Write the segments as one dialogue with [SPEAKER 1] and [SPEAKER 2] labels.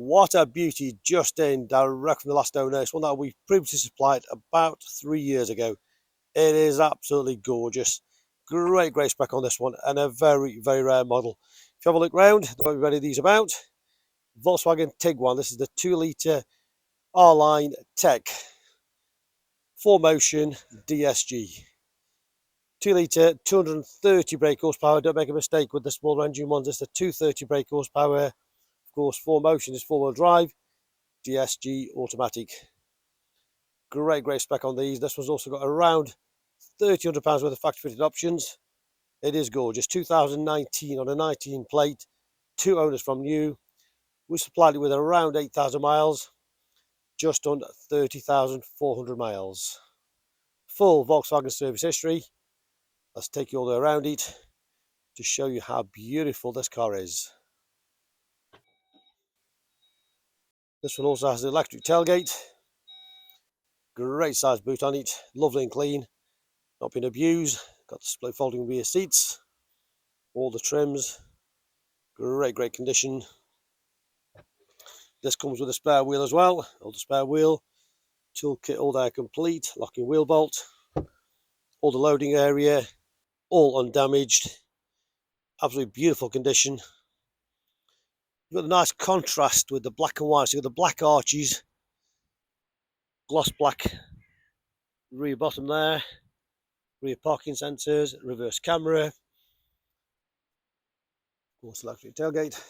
[SPEAKER 1] What a beauty, just in, direct from the last owner. It's one that we previously supplied about 3 years ago. It is absolutely gorgeous. Great spec on this one, and a very rare model. If you have a look round, there won't be many of these about. Volkswagen Tiguan. This is the 2-litre R-Line Tech 4Motion DSG. 2-litre, 230 brake horsepower. Don't make a mistake with the smaller engine ones. It's the 230 brake horsepower. Of course, 4Motion is 4-wheel drive. DSG automatic. Great spec on these. This one's also got around £300 worth of factory fitted options. It is gorgeous. 2019 on a 19 plate. 2 owners from new. We supplied it with around 8,000 miles. Just under 30,400 miles. Full Volkswagen service history. Let's take you all the way around it to show you how beautiful this car is. This one also has an electric tailgate. Great size boot on it. Lovely and clean. Not been abused. Got the split folding rear seats. All the trims. Great condition. This comes with a spare wheel as well. All the spare wheel. Toolkit all there complete. Locking wheel bolt. All the loading area. All undamaged. Absolutely beautiful condition. You've got a nice contrast with the black and white. So you've got the black arches. Gloss black rear bottom there. Rear parking sensors. Reverse camera. Of course, electric tailgate.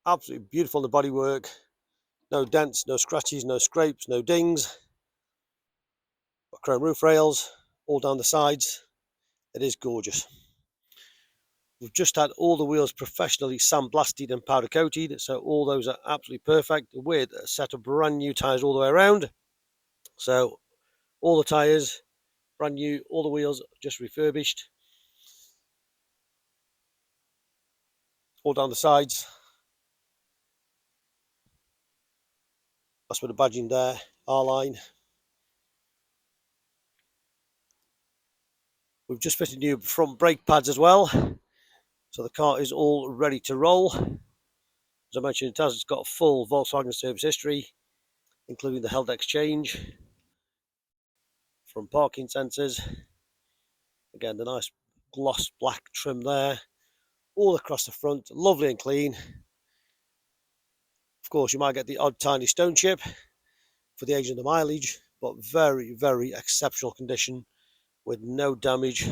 [SPEAKER 1] Absolutely beautiful in the bodywork. No dents, no scratches, no scrapes, no dings. Got chrome roof rails all down the sides. It is gorgeous. We've just had all the wheels professionally sandblasted and powder coated, so all those are absolutely perfect with a set of brand new tyres all the way around. So all the tyres brand new, all the wheels just refurbished. All down the sides. That's with the badging there, R-Line. We've just fitted new front brake pads as well. So the car is all ready to roll. As I mentioned, it's got full Volkswagen service history, including the held exchange, front parking sensors. Again, the nice gloss black trim there, all across the front, lovely and clean. Of course, you might get the odd tiny stone chip for the age and the mileage, but very exceptional condition with no damage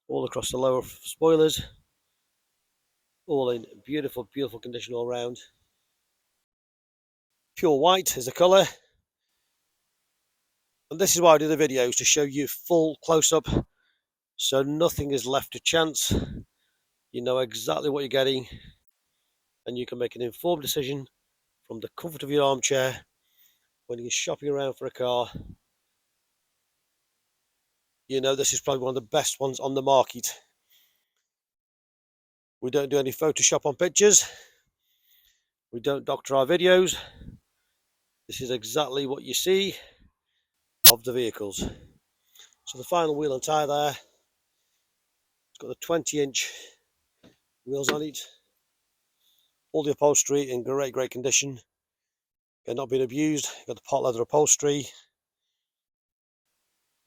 [SPEAKER 1] all across the lower spoilers. All in beautiful condition all round. Pure white is the colour. And this is why I do the videos, to show you full close-up, so nothing is left to chance. You know exactly what you're getting, and you can make an informed decision from the comfort of your armchair when you're shopping around for a car. You know this is probably one of the best ones on the market. We don't do any Photoshop on pictures. We don't doctor our videos. This is exactly what you see of the vehicles. So the final wheel and tyre there. It's got the 20-inch wheels on it. All the upholstery in great condition. Again, not been abused. Got the pot leather upholstery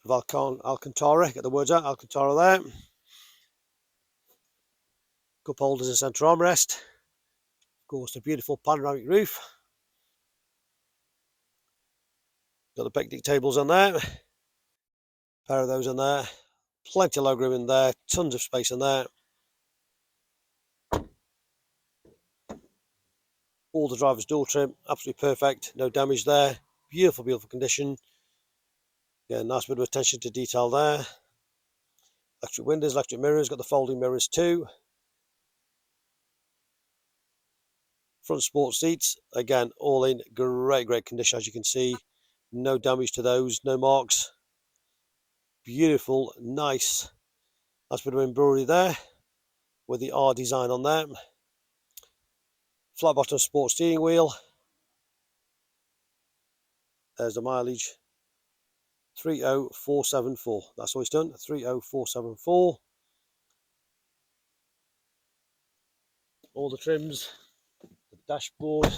[SPEAKER 1] of Alcantara. Get the words out, Alcantara there. Cup holders and centre armrest. Of course, the beautiful panoramic roof. Got the picnic tables on there. Pair of those in there. Plenty of legroom in there. Tons of space in there. All the driver's door trim, absolutely perfect. No damage there. Beautiful condition. Yeah, nice bit of attention to detail there. Electric windows, electric mirrors. Got the folding mirrors too. Front sport seats, again, all in great condition, as you can see. No damage to those, no marks. Beautiful, nice bit of embroidery there with the R design on there. Flat bottom sport steering wheel. There's the mileage. 30474. That's all it's done. 30474. All the trims. The dashboard,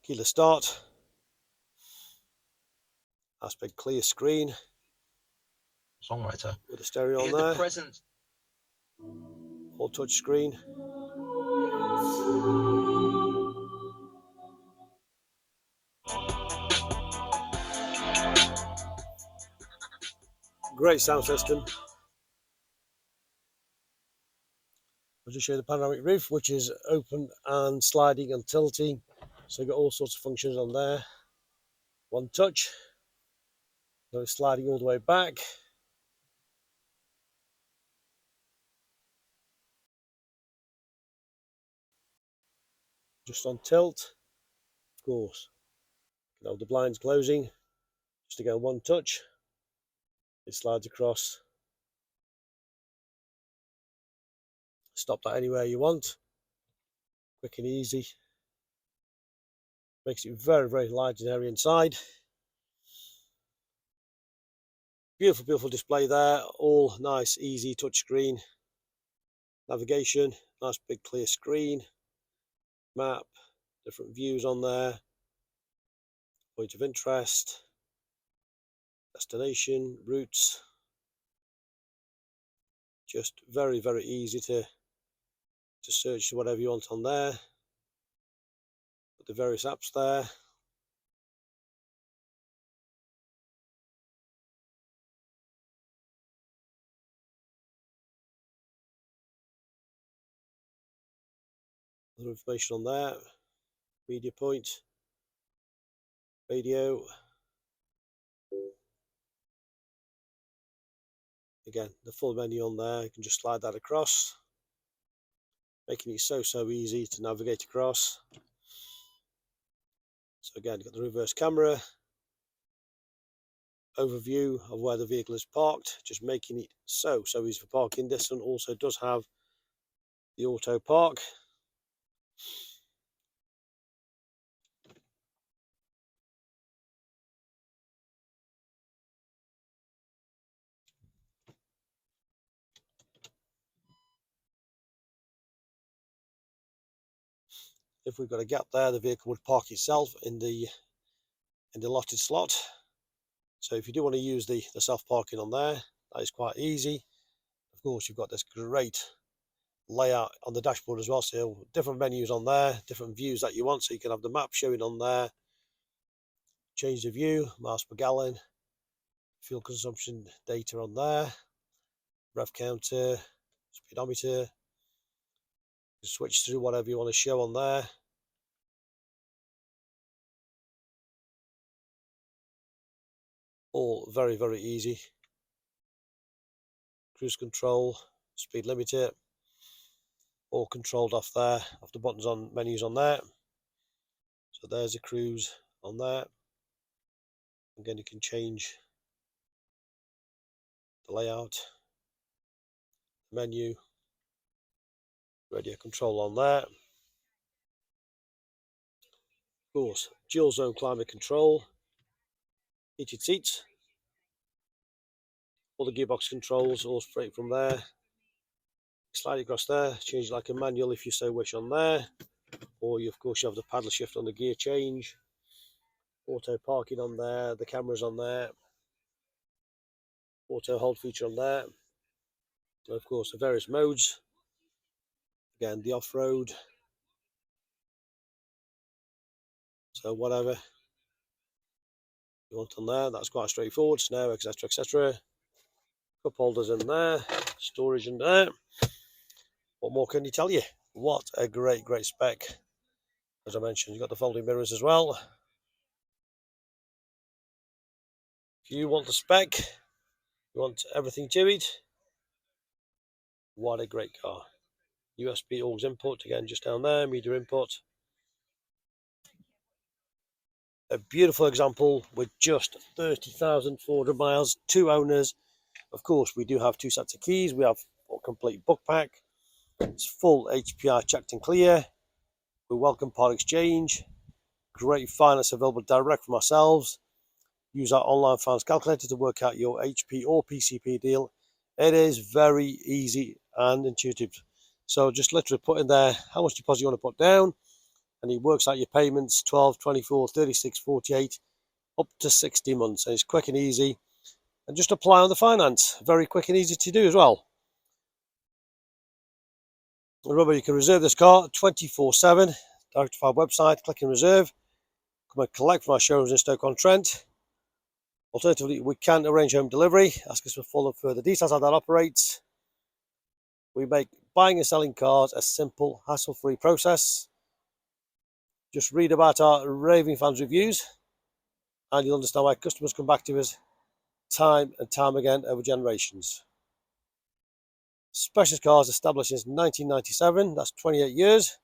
[SPEAKER 1] keyless start, aspect clear screen,
[SPEAKER 2] songwriter
[SPEAKER 1] with the stereo on there, all touch screen. Great sound system. I'll just show you the panoramic roof, which is open and sliding and tilting. So you've got all sorts of functions on there. One touch. So it's sliding all the way back. Just on tilt, of course. You can have the blinds closing. Just again, one touch. It slides across. Stop that anywhere you want. Quick and easy. Makes it very, very large and airy inside. Beautiful, beautiful display there. All nice, easy touchscreen. Navigation, nice big clear screen. Map, different views on there. Point of interest. Destination, routes. Just very, very easy to search to whatever you want on there. Put the various apps there. Other information on there. Media point. Radio. Again, the full menu on there. You can just slide that across. Making it so easy to navigate across. So again, you've got the reverse camera. Overview of where the vehicle is parked, just making it so easy for parking. This one also does have the auto park. If we've got a gap there, the vehicle would park itself in the allotted slot. So if you do want to use the self-parking on there, that is quite easy. Of course, you've got this great layout on the dashboard as well, so different menus on there, different views that you want, so you can have the map showing on there. Change the view, miles per gallon, fuel consumption data on there, rev counter, speedometer. Switch through whatever you want to show on there. All very, very easy. Cruise control, speed limiter, all controlled off there, off the buttons on menus on there. So there's a cruise on there. Again, you can change the layout, menu, radio control on there. Of course, dual zone climate control, heated seats, all the gearbox controls all straight from there. Slide across there, change like a manual if you so wish on there, or you, of course, you have the paddle shift on the gear change. Auto parking on there, the cameras on there, auto hold feature on there, and of course the various modes. Again, the off-road, so whatever you want on there, that's quite straightforward. Snow, etc, etc. Cup holders in there, storage in there. What more can you tell you? What a great spec. As I mentioned, you've got the folding mirrors as well. If you want the spec, you want everything to it, what a great car. USB aux input, again, just down there, media input. A beautiful example with just 30,400 miles, 2 owners. Of course, we do have 2 sets of keys. We have a complete book pack. It's full HPI checked and clear. We welcome part exchange. Great finance available direct from ourselves. Use our online finance calculator to work out your HP or PCP deal. It is very easy and intuitive. So just literally put in there how much deposit you want to put down, and it works out your payments 12, 24, 36, 48, up to 60 months. And it's quick and easy, and just apply on the finance. Very quick and easy to do as well. Remember, you can reserve this car 24/7 direct to our website. Click and reserve. Come and collect from our showrooms in Stoke-on-Trent. Alternatively, we can arrange home delivery. Ask us for full and further details how that operates. We make buying and selling cars a simple, hassle-free process. Just read about our raving fans reviews, and you'll understand why customers come back to us time and time again over generations. Specialist Cars established since 1997, that's 28 years.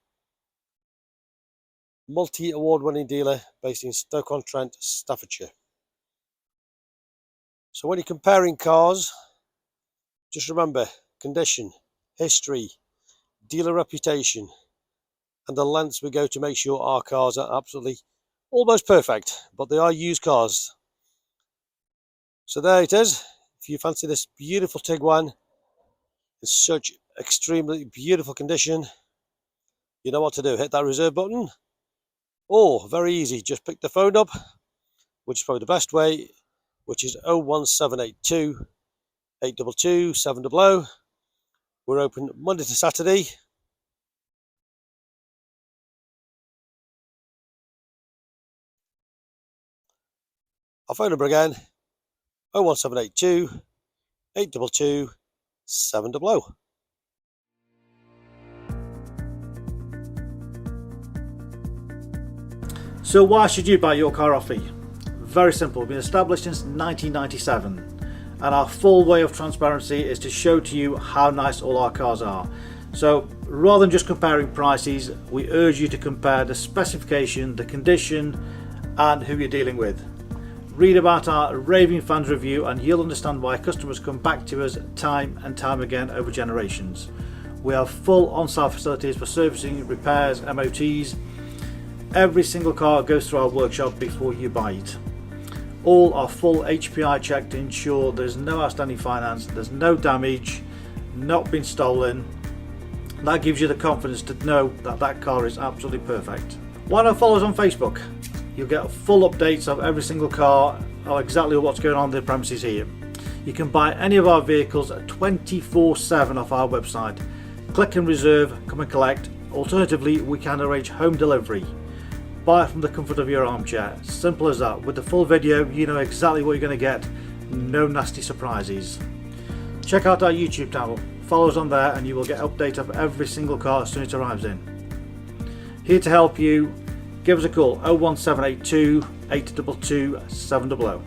[SPEAKER 1] Multi-award winning dealer based in Stoke-on-Trent, Staffordshire. So when you're comparing cars, just remember condition, history, dealer reputation, and the lengths we go to make sure our cars are absolutely almost perfect, but they are used cars. So there it is. If you fancy this beautiful Tiguan, it's such extremely beautiful condition, you know what to do. Hit that reserve button, or very easy, just pick the phone up, which is probably the best way, which is 01782 822 700. We're open Monday to Saturday. Our phone number again, 01782 822 700.
[SPEAKER 3] So why should you buy your car off me? Very simple. We've been established since 1997, and our full way of transparency is to show to you how nice all our cars are. So rather than just comparing prices, we urge you to compare the specification, the condition, and who you're dealing with. Read about our raving fans review and you'll understand why customers come back to us time and time again over generations. We have full on-site facilities for servicing, repairs, MOTs. Every single car goes through our workshop before you buy it. All are full HPI checked to ensure there's no outstanding finance, there's no damage, not been stolen. That gives you the confidence to know that that car is absolutely perfect. Why not follow us on Facebook? You'll get full updates of every single car, or exactly what's going on in the premises here. You can buy any of our vehicles 24/7 off our website. Click and reserve, come and collect. Alternatively, we can arrange home delivery. Buy it from the comfort of your armchair. Simple as that. With the full video, you know exactly what you're going to get. No nasty surprises. Check out our YouTube channel. Follow us on there and you will get update of every single car as soon as it arrives in. Here to help you, give us a call 01782 822 700.